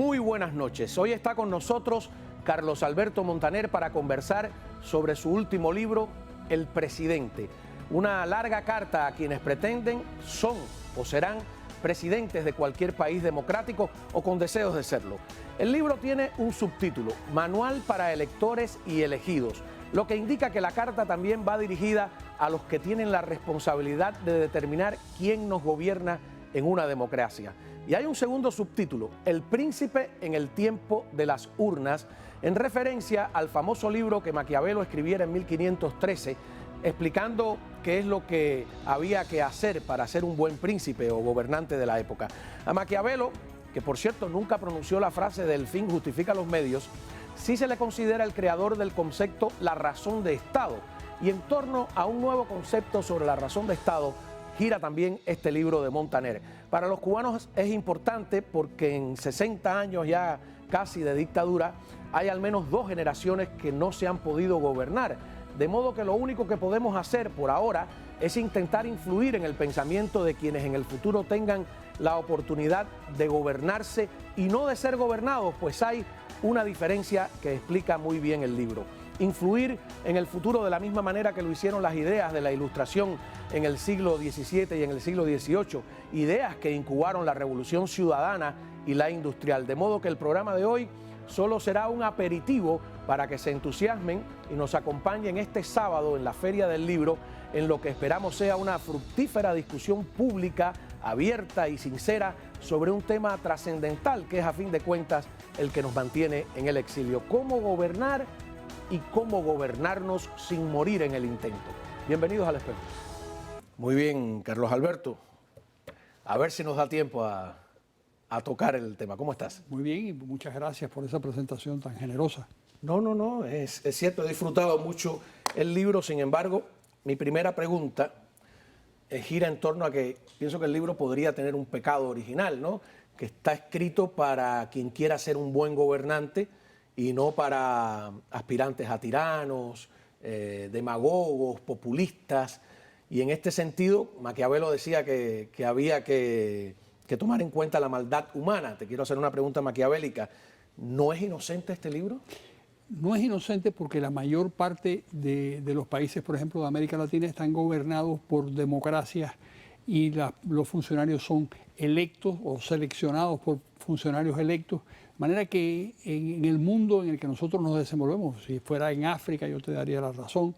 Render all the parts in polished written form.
Muy buenas noches. Hoy está con nosotros Carlos Alberto Montaner para conversar sobre su último libro, El Presidente. Una larga carta a quienes pretenden, son o serán presidentes de cualquier país democrático o con deseos de serlo. El libro tiene un subtítulo, Manual para electores y elegidos, lo que indica que la carta también va dirigida a los que tienen la responsabilidad de determinar quién nos gobierna en una democracia. Y hay un segundo subtítulo, El Príncipe en el tiempo de las urnas, en referencia al famoso libro que Maquiavelo escribiera en 1513, explicando qué es lo que había que hacer para ser un buen príncipe o gobernante de la época. A Maquiavelo, que por cierto nunca pronunció la frase del fin justifica los medios, sí se le considera el creador del concepto la razón de Estado. Y en torno a un nuevo concepto sobre la razón de Estado, gira también este libro de Montaner. Para los cubanos es importante porque en 60 años ya casi de dictadura hay al menos 2 generaciones que no se han podido gobernar. De modo que lo único que podemos hacer por ahora es intentar influir en el pensamiento de quienes en el futuro tengan la oportunidad de gobernarse y no de ser gobernados, pues hay una diferencia que explica muy bien el libro. Influir en el futuro de la misma manera que lo hicieron las ideas de la Ilustración en el siglo XVII y en el siglo XVIII, ideas que incubaron la Revolución Ciudadana y la Industrial. De modo que el programa de hoy solo será un aperitivo para que se entusiasmen y nos acompañen este sábado en la Feria del Libro, en lo que esperamos sea una fructífera discusión pública, abierta y sincera sobre un tema trascendental que es a fin de cuentas el que nos mantiene en el exilio. ¿Cómo gobernar y cómo gobernarnos sin morir en el intento? Bienvenidos al Espejo. Muy bien, Carlos Alberto. A ver si nos da tiempo a tocar el tema. ¿Cómo estás? Muy bien y muchas gracias por esa presentación tan generosa. No, es cierto, he disfrutado mucho el libro. Sin embargo, mi primera pregunta gira en torno a que pienso que el libro podría tener un pecado original, ¿no? Que está escrito para quien quiera ser un buen gobernante y no para aspirantes a tiranos, demagogos, populistas. Y en este sentido, Maquiavelo decía que había que tomar en cuenta la maldad humana. Te quiero hacer una pregunta maquiavélica. ¿No es inocente este libro? No es inocente porque la mayor parte de los países, por ejemplo, de América Latina, están gobernados por democracias y los funcionarios son electos o seleccionados por funcionarios electos. De manera que en el mundo en el que nosotros nos desenvolvemos, si fuera en África yo te daría la razón,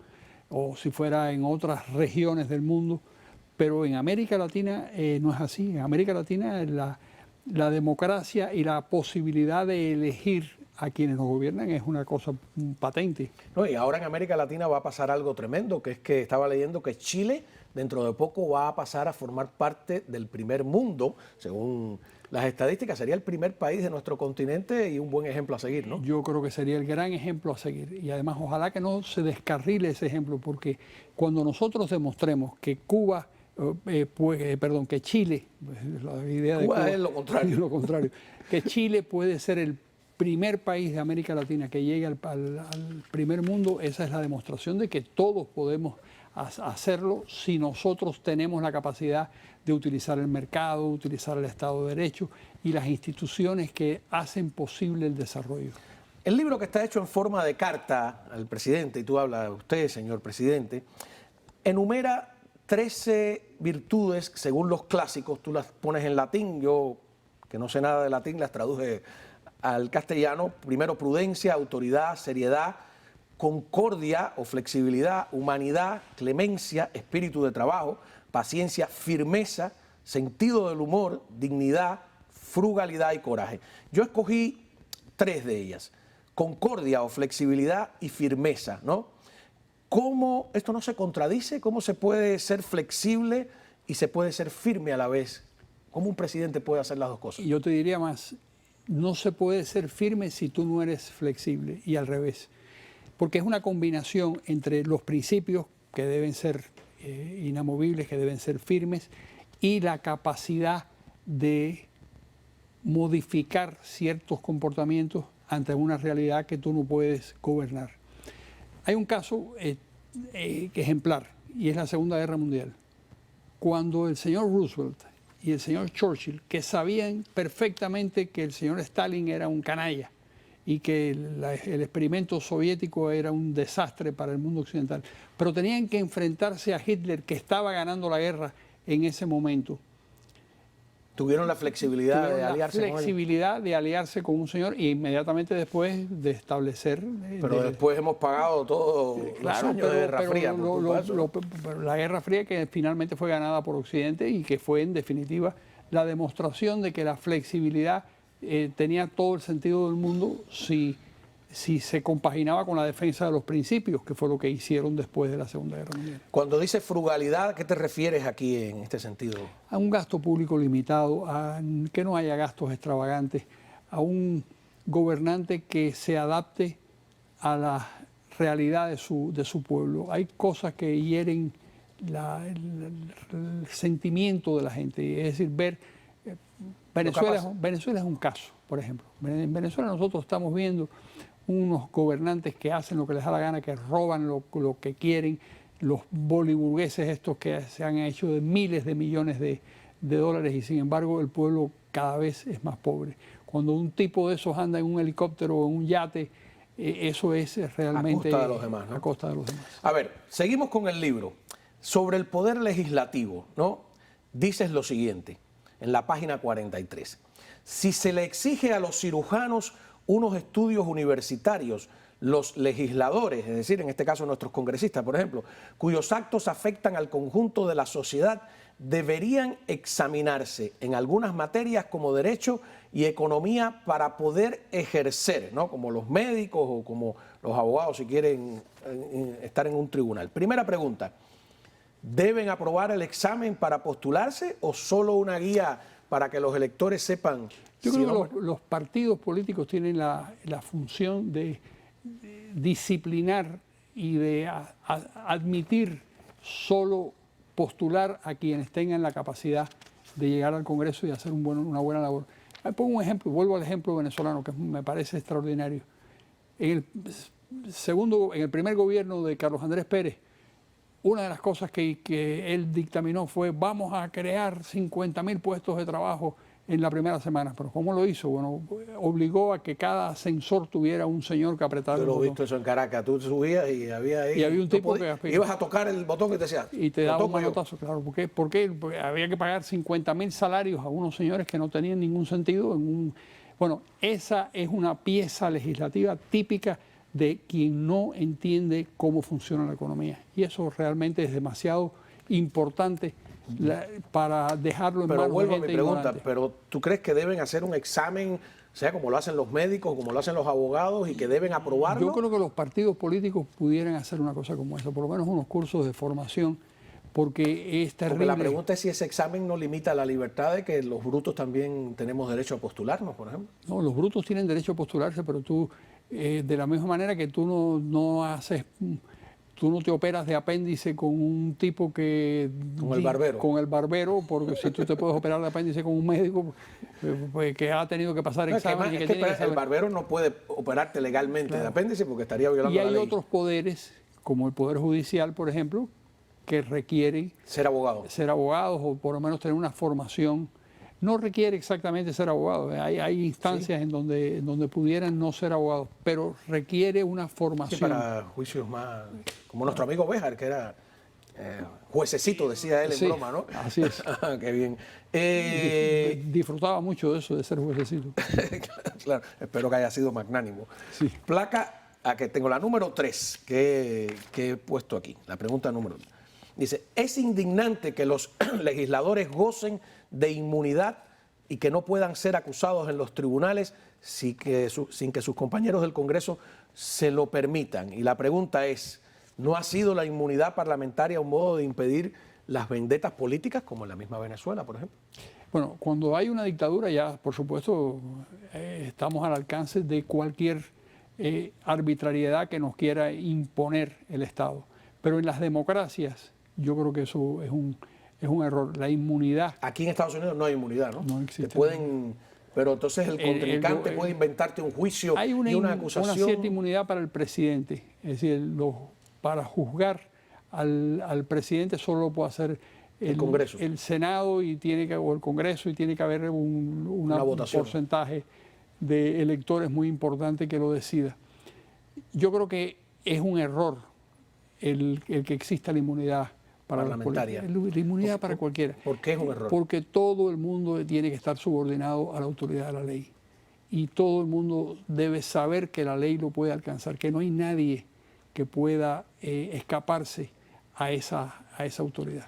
o si fuera en otras regiones del mundo, pero en América Latina no es así. En América Latina la democracia y la posibilidad de elegir a quienes nos gobiernan es una cosa patente. No, y ahora en América Latina va a pasar algo tremendo, que es que estaba leyendo que Chile dentro de poco va a pasar a formar parte del primer mundo, según las estadísticas, sería el primer país de nuestro continente y un buen ejemplo a seguir, ¿no? Yo creo que sería el gran ejemplo a seguir. Y además, ojalá que no se descarrile ese ejemplo, porque cuando nosotros demostremos que que Chile, la idea de Cuba es lo contrario. Es lo contrario, que Chile puede ser el primer país de América Latina que llegue al primer mundo, esa es la demostración de que todos podemos hacerlo si nosotros tenemos la capacidad de utilizar el mercado, utilizar el Estado de Derecho y las instituciones que hacen posible el desarrollo. El libro, que está hecho en forma de carta al presidente, y tú hablas de usted, señor presidente, enumera 13 virtudes según los clásicos. Tú las pones en latín, yo que no sé nada de latín las traduje al castellano. Primero, prudencia, autoridad, seriedad, concordia o flexibilidad, humanidad, clemencia, espíritu de trabajo, paciencia, firmeza, sentido del humor, dignidad, frugalidad y coraje. Yo escogí 3 de ellas, concordia o flexibilidad y firmeza, ¿no? ¿Cómo esto no se contradice? ¿Cómo se puede ser flexible y se puede ser firme a la vez? ¿Cómo un presidente puede hacer las dos cosas? Y yo te diría más, no se puede ser firme si tú no eres flexible, y al revés. Porque es una combinación entre los principios que deben ser inamovibles, que deben ser firmes, y la capacidad de modificar ciertos comportamientos ante una realidad que tú no puedes gobernar. Hay un caso ejemplar, y es la Segunda Guerra Mundial. Cuando el señor Roosevelt y el señor Churchill, que sabían perfectamente que el señor Stalin era un canalla y que el experimento soviético era un desastre para el mundo occidental, pero tenían que enfrentarse a Hitler, que estaba ganando la guerra en ese momento. Tuvieron la flexibilidad de aliarse con él. Flexibilidad de aliarse con un señor y inmediatamente después de establecer... Pero después hemos pagado todos los años de Guerra Fría. La Guerra Fría que finalmente fue ganada por Occidente y que fue en definitiva la demostración de que la flexibilidad tenía todo el sentido del mundo si se compaginaba con la defensa de los principios, que fue lo que hicieron después de la Segunda Guerra Mundial. Cuando dices frugalidad, ¿a qué te refieres aquí en este sentido? A un gasto público limitado, a que no haya gastos extravagantes, a un gobernante que se adapte a la realidad de su pueblo. Hay cosas que hieren el sentimiento de la gente, es decir, ver... Venezuela es un caso, por ejemplo. En Venezuela nosotros estamos viendo unos gobernantes que hacen lo que les da la gana, que roban lo que quieren, los boliburgueses estos que se han hecho de miles de millones de dólares y sin embargo el pueblo cada vez es más pobre. Cuando un tipo de esos anda en un helicóptero o en un yate, eso es realmente a costa de los demás, ¿no? A costa de los demás. A ver, seguimos con el libro. Sobre el poder legislativo, ¿no? Dices lo siguiente, en la página 43. Si se le exige a los cirujanos unos estudios universitarios, los legisladores, es decir, en este caso nuestros congresistas, por ejemplo, cuyos actos afectan al conjunto de la sociedad, deberían examinarse en algunas materias como derecho y economía para poder ejercer, ¿no? Como los médicos o como los abogados si quieren estar en un tribunal. Primera pregunta, ¿deben aprobar el examen para postularse o solo una guía para que los electores sepan? Yo creo que los partidos políticos tienen la función de disciplinar y de admitir solo postular a quienes tengan la capacidad de llegar al Congreso y hacer una buena labor. Pongo un ejemplo, vuelvo al ejemplo venezolano que me parece extraordinario. En el primer gobierno de Carlos Andrés Pérez, una de las cosas que él dictaminó fue vamos a crear 50.000 puestos de trabajo en la primera semana. Pero ¿cómo lo hizo? Bueno, obligó a que cada ascensor tuviera un señor que apretara el botón. Yo lo he visto eso en Caracas. Tú subías y había ahí... Y había un tipo que... Ibas a tocar el botón que te decía... Y te daba un manotazo, claro. ¿Por qué? Porque había que pagar 50.000 salarios a unos señores que no tenían ningún sentido. Bueno, esa es una pieza legislativa típica de quien no entiende cómo funciona la economía. Y eso realmente es demasiado importante para dejarlo en manos de gente ignorante. Pero vuelvo a mi pregunta, ¿pero tú crees que deben hacer un examen, o sea, como lo hacen los médicos, como lo hacen los abogados y que deben aprobarlo? Yo creo que los partidos políticos pudieran hacer una cosa como esa, por lo menos unos cursos de formación, porque es terrible. Porque la pregunta es si ese examen no limita la libertad de que los brutos también tenemos derecho a postularnos, por ejemplo. No, los brutos tienen derecho a postularse, pero tú, de la misma manera que tú no te operas de apéndice con un tipo que... Con el barbero. Con el barbero, porque si tú te puedes operar de apéndice con un médico pues, que ha tenido que pasar exámenes. El barbero no puede operarte legalmente de apéndice porque estaría violando la ley. Y hay otros poderes, como el Poder Judicial, por ejemplo, que requieren... Ser abogados. Ser abogados o por lo menos tener una formación. No requiere exactamente ser abogado. Hay instancias en donde pudieran no ser abogados, pero requiere una formación. Sí, para juicios más... Como nuestro amigo Béjar, que era juececito, decía él en broma, ¿no? Así es. Qué bien. Disfrutaba mucho de eso, de ser juececito. Claro, espero que haya sido magnánimo. Sí. Placa, a que tengo la número 3 que he puesto aquí, la pregunta número 1. Dice, ¿es indignante que los legisladores gocen de inmunidad y que no puedan ser acusados en los tribunales sin que sus compañeros del Congreso se lo permitan? Y la pregunta es, ¿no ha sido la inmunidad parlamentaria un modo de impedir las vendetas políticas, como en la misma Venezuela, por ejemplo? Bueno, cuando hay una dictadura ya, por supuesto, estamos al alcance de cualquier arbitrariedad que nos quiera imponer el Estado. Pero en las democracias, yo creo que eso es un error. La inmunidad... Aquí en Estados Unidos no hay inmunidad, ¿no? No existe. Te pueden... Pero entonces el contrincante puede inventarte un juicio y una acusación. Hay una cierta inmunidad para el presidente. Es decir, para juzgar al presidente solo lo puede hacer el Senado y o el Congreso, y tiene que haber un porcentaje de electores muy importante que lo decida. Yo creo que es un error el que exista la inmunidad parlamentaria. La inmunidad para cualquiera. ¿Por qué es un error? Porque todo el mundo tiene que estar subordinado a la autoridad de la ley. Y todo el mundo debe saber que la ley lo puede alcanzar, que no hay nadie que pueda escaparse a esa autoridad.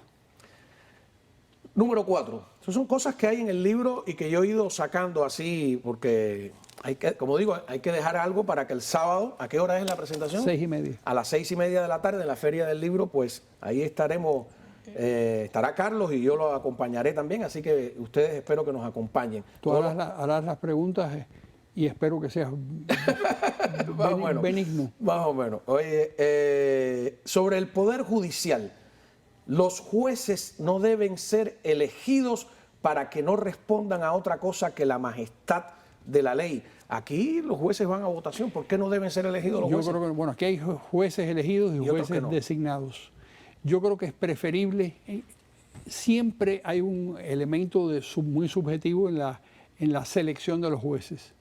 Número 4. Esas son cosas que hay en el libro y que yo he ido sacando así porque, como digo, hay que dejar algo para que el sábado, ¿a qué hora es la presentación? 6:30. A las 6:30 de la tarde en la Feria del Libro, pues ahí estaremos, estará Carlos y yo lo acompañaré también, así que ustedes espero que nos acompañen. Tú harás las preguntas y espero que seas benigno. Más o menos. Oye, sobre el Poder Judicial, los jueces no deben ser elegidos para que no respondan a otra cosa que la majestad de la ley. Aquí los jueces van a votación. ¿Por qué no deben ser elegidos los jueces? Yo creo que, bueno, aquí hay jueces elegidos y jueces designados. Yo creo que es preferible, siempre hay un elemento muy subjetivo en la selección de los jueces,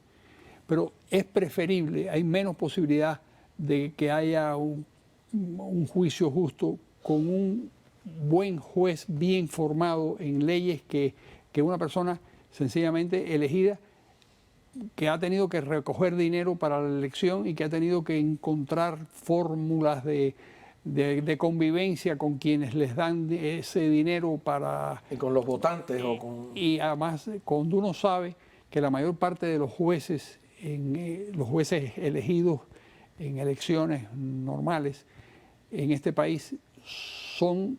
pero es preferible, hay menos posibilidad de que haya un juicio justo con un buen juez bien formado en leyes que una persona sencillamente elegida que ha tenido que recoger dinero para la elección y que ha tenido que encontrar fórmulas de convivencia con quienes les dan ese dinero para... Y con los votantes Y además, cuando uno sabe que la mayor parte de los jueces elegidos en elecciones normales en este país son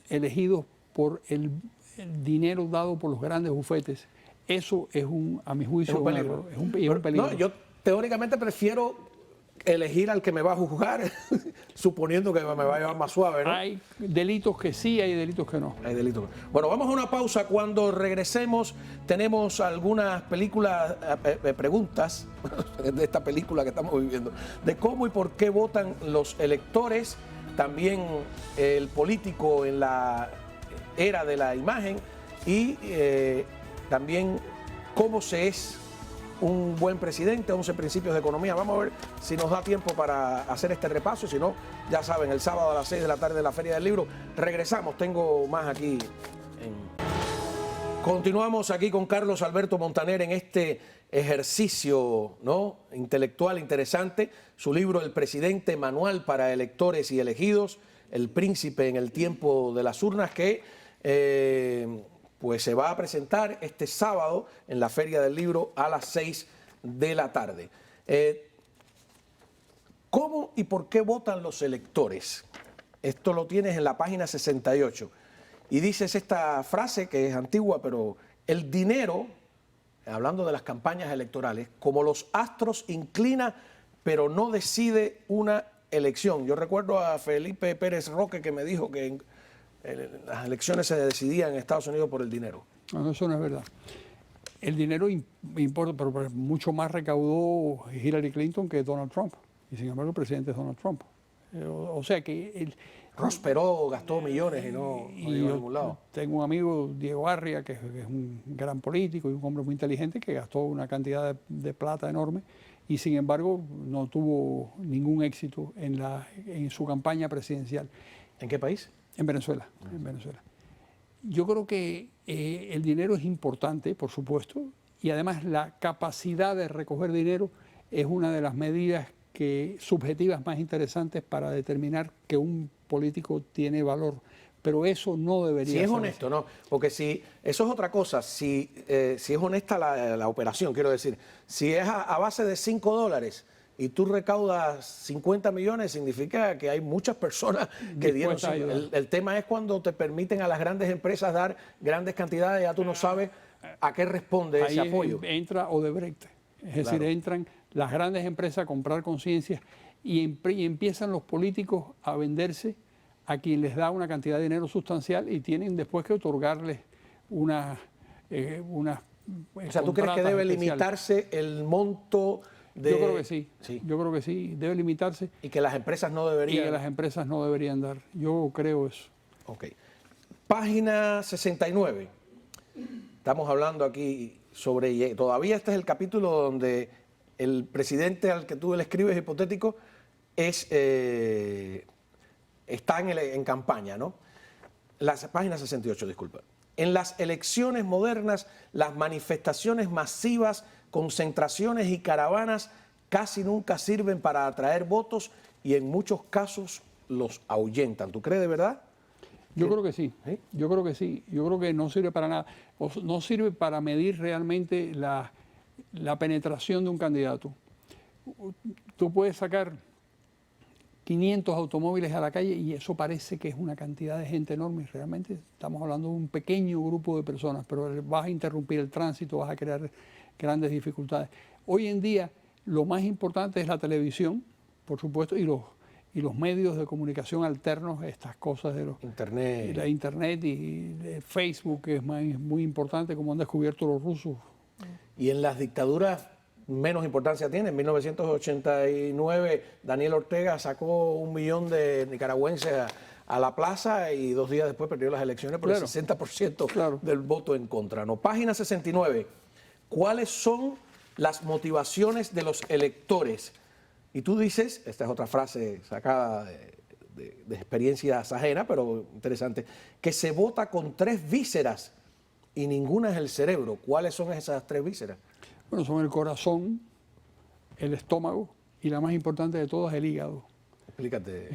elegidos por el dinero dado por los grandes bufetes. Eso es a mi juicio, un peligro. Es un peligro. No, yo teóricamente prefiero elegir al que me va a juzgar, suponiendo que me va a llevar más suave, ¿no? Hay delitos que sí, hay delitos que no. Hay delitos. Bueno, vamos a una pausa. Cuando regresemos tenemos algunas preguntas de esta película que estamos viviendo, de cómo y por qué votan los electores, también el político en la era de la imagen y también cómo se es un buen presidente, 11 principios de economía. Vamos a ver si nos da tiempo para hacer este repaso. Si no, ya saben, el sábado a las 6 de la tarde en la Feria del Libro. Regresamos, tengo más aquí. Continuamos aquí con Carlos Alberto Montaner en este ejercicio, ¿no?, intelectual interesante. Su libro El Presidente, Manual para Electores y Elegidos, El Príncipe en el Tiempo de las Urnas, que pues se va a presentar este sábado en la Feria del Libro a las 6 de la tarde. ¿Cómo y por qué votan los electores? Esto lo tienes en la página 68. Y dices esta frase que es antigua, pero el dinero, hablando de las campañas electorales, como los astros inclina, pero no decide una elección. Yo recuerdo a Felipe Pérez Roque que me dijo que las elecciones se decidían en Estados Unidos por el dinero. No, eso no es verdad. El dinero importa, pero mucho más recaudó Hillary Clinton que Donald Trump. Y sin embargo el presidente es Donald Trump. O sea que... prosperó, gastó millones y no llegó a ningún lado. Tengo un amigo, Diego Arria, que es un gran político y un hombre muy inteligente, que gastó una cantidad de plata enorme y sin embargo no tuvo ningún éxito en su campaña presidencial. ¿En qué país? En Venezuela. En Venezuela. Yo creo que el dinero es importante, por supuesto, y además la capacidad de recoger dinero es una de las medidas subjetivas más interesantes para determinar que un político tiene valor, pero eso no debería ser. Si es honesto, ¿no? Porque si eso es otra cosa, si es honesta la operación, quiero decir, si es a base de $5 y tú recaudas 50 millones, significa que hay muchas personas que dieron. El tema es cuando te permiten a las grandes empresas dar grandes cantidades, ya tú no sabes a qué responde ese apoyo. Entra Odebrecht, es decir, entran las grandes empresas a comprar conciencias y empiezan los políticos a venderse a quien les da una cantidad de dinero sustancial y tienen después que otorgarles unas o sea, ¿tú crees que debe limitarse el monto de...? Yo creo que sí, yo creo que sí, debe limitarse. Y que las empresas no deberían... Y que las empresas no deberían dar, yo creo eso. Ok. Página 69. Estamos hablando aquí sobre... Todavía este es el capítulo donde el presidente al que tú le escribes hipotético está en campaña, ¿no? Página 68, disculpa. En las elecciones modernas, las manifestaciones masivas, concentraciones y caravanas casi nunca sirven para atraer votos y en muchos casos los ahuyentan. ¿Tú crees de verdad? Yo creo que sí, ¿Sí? yo creo que sí, yo creo que no sirve para nada, no sirve para medir realmente la penetración de un candidato. Tú puedes sacar 500 automóviles a la calle y eso parece que es una cantidad de gente enorme. Realmente estamos hablando de un pequeño grupo de personas, pero vas a interrumpir el tránsito, vas a crear grandes dificultades. Hoy en día lo más importante es la televisión, por supuesto, y los medios de comunicación alternos, estas cosas de Internet. la Internet y de Facebook, que es muy importante, como han descubierto los rusos. Y en las dictaduras menos importancia tiene. En 1989 Daniel Ortega sacó 1 millón de nicaragüenses a la plaza y 2 días después perdió las elecciones por Claro. el 60% Claro. del voto en contra, ¿no? Página 69. ¿Cuáles son las motivaciones de los electores? Y tú dices, esta es otra frase sacada de experiencias ajenas, pero interesante, que se vota con 3 vísceras y ninguna es el cerebro. ¿Cuáles son esas 3 vísceras? Bueno, son el corazón, el estómago y la más importante de todas, el hígado. Explícate.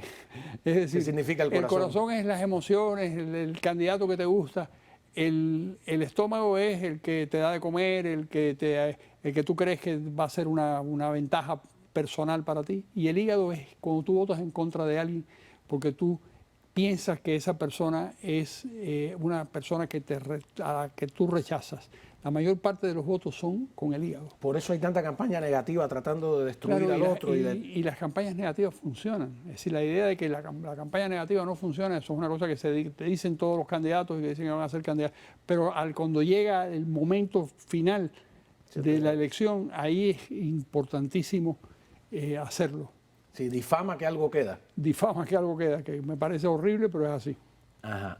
Es decir, ¿Qué significa el corazón? El corazón es las emociones, el candidato que te gusta. El estómago es el que te da de comer, el que tú crees que va a ser una ventaja personal para ti. Y el hígado es cuando tú votas en contra de alguien porque tú piensas que esa persona es una persona a la que tú rechazas. La mayor parte de los votos son con el hígado. Por eso hay tanta campaña negativa tratando de destruir Claro, al otro. y las campañas negativas funcionan. Es decir, la idea de que la campaña negativa no funciona, eso es una cosa que te dicen todos los candidatos y que dicen que van a ser candidatos. Pero cuando llega el momento final de la elección, ahí es importantísimo hacerlo. Sí, difama que algo queda. Difama que algo queda, que me parece horrible, pero es así. Ajá.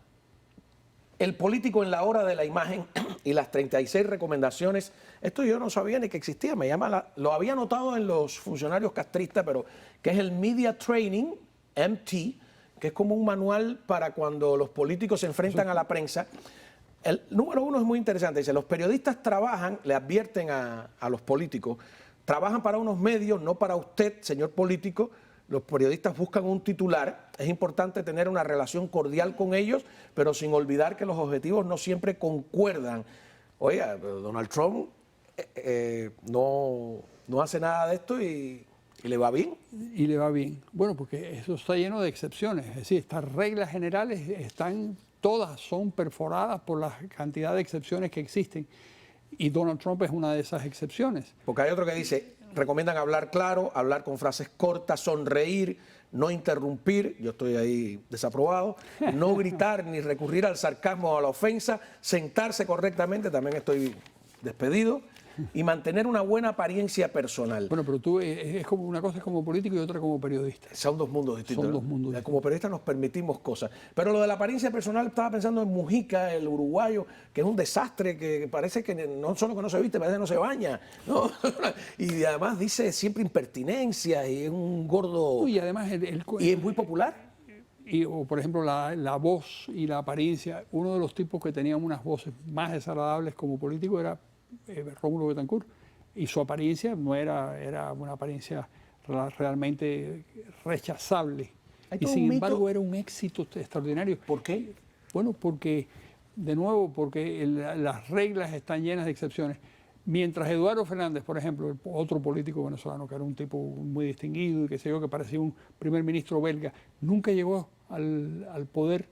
El político en la hora de la imagen y las 36 recomendaciones, esto yo no sabía ni que existía, lo había notado en los funcionarios castristas, pero que es el Media Training, MT, que es como un manual para cuando los políticos se enfrentan a la prensa. El número 1 es muy interesante, dice, los periodistas trabajan, le advierten a los políticos, trabajan para unos medios, no para usted, señor político. Los periodistas buscan un titular, es importante tener una relación cordial con ellos, pero sin olvidar que los objetivos no siempre concuerdan. Oiga, Donald Trump no hace nada de esto y le va bien. Y le va bien. Bueno, porque eso está lleno de excepciones. Es decir, estas reglas generales todas son perforadas por la cantidad de excepciones que existen. Y Donald Trump es una de esas excepciones. Porque hay otro que dice, recomiendan hablar claro, hablar con frases cortas, sonreír, no interrumpir, yo estoy ahí desaprobado, no gritar ni recurrir al sarcasmo o a la ofensa, sentarse correctamente, también estoy despedido, y mantener una buena apariencia personal. Bueno, pero tú es como una cosa es como político y otra como periodista. Son 2 mundos distintos. Son ¿no? 2 mundos distintos. Como periodistas nos permitimos cosas. Pero lo de la apariencia personal, estaba pensando en Mujica, el uruguayo, que es un desastre, que parece que no solo que no se viste, parece que no se baña, ¿no? Y además dice siempre impertinencia y es un gordo. Y además y es muy popular. O por ejemplo la voz y la apariencia. Uno de los tipos que tenían unas voces más desagradables como político era Rómulo Betancourt, y su apariencia no era una apariencia realmente rechazable. Y sin embargo era un éxito extraordinario. ¿Por qué? Bueno, porque, de nuevo, porque las reglas están llenas de excepciones. Mientras Eduardo Fernández, por ejemplo, el otro político venezolano, que era un tipo muy distinguido y que que parecía un primer ministro belga, nunca llegó al poder.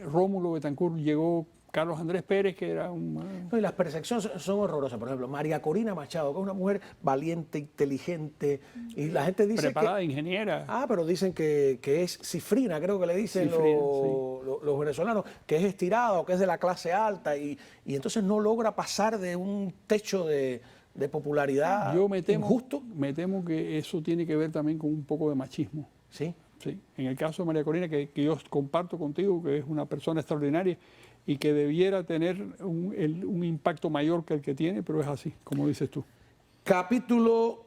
Rómulo Betancourt llegó. Carlos Andrés Pérez, que era un... No, y las percepciones son horrorosas. Por ejemplo, María Corina Machado, que es una mujer valiente, inteligente, y la gente dice preparada, ingeniera. Pero dicen que es cifrina, creo que le dicen los venezolanos, que es estirada o que es de la clase alta, y entonces no logra pasar de un techo de popularidad injusto. Me temo que eso tiene que ver también con un poco de machismo. ¿Sí? Sí, en el caso de María Corina, que yo comparto contigo, que es una persona extraordinaria y que debiera tener un impacto mayor que el que tiene, pero es así, como dices tú. Capítulo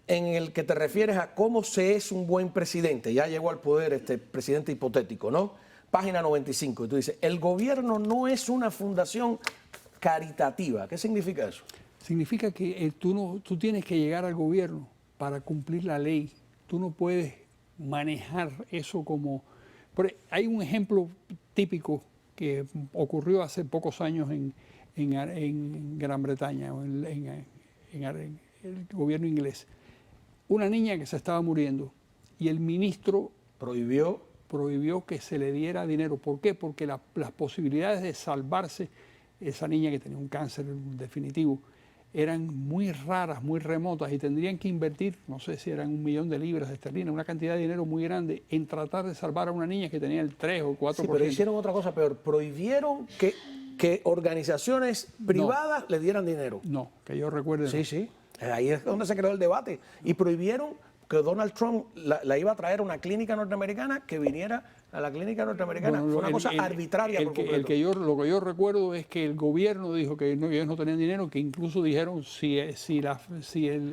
en el que te refieres a cómo se es un buen presidente. Ya llegó al poder este presidente hipotético, ¿no? Página 95, y tú dices, el gobierno no es una fundación caritativa. ¿Qué significa eso? Significa que tú tienes que llegar al gobierno para cumplir la ley. Tú no puedes manejar eso como... Hay un ejemplo típico que ocurrió hace pocos años en Gran Bretaña, en el gobierno inglés. Una niña que se estaba muriendo y el ministro prohibió que se le diera dinero. ¿Por qué? Porque las posibilidades de salvarse esa niña que tenía un cáncer definitivo eran muy raras, muy remotas y tendrían que invertir, no sé si eran 1 millón de libras esterlinas, una cantidad de dinero muy grande en tratar de salvar a una niña que tenía el 3 o 4%. Sí, pero hicieron otra cosa peor, prohibieron que organizaciones privadas le dieran dinero. No, que yo recuerde. Sí, sí, ahí es donde se creó el debate. Y prohibieron que Donald Trump la iba a traer a una clínica norteamericana, que viniera a la clínica norteamericana. Bueno, fue una cosa arbitraria. Lo que yo recuerdo es que el gobierno dijo que ellos no tenían dinero, que incluso dijeron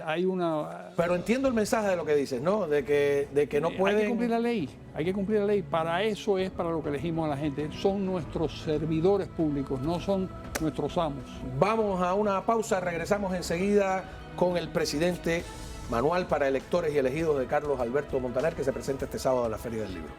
hay una... Pero entiendo el mensaje de lo que dices, ¿no? De que no pueden... Hay que cumplir la ley, hay que cumplir la ley. Para eso es para lo que elegimos a la gente. Son nuestros servidores públicos, no son nuestros amos. Vamos a una pausa, regresamos enseguida con el presidente. Manual para electores y elegidos de Carlos Alberto Montaner, que se presenta este sábado en la Feria del Libro.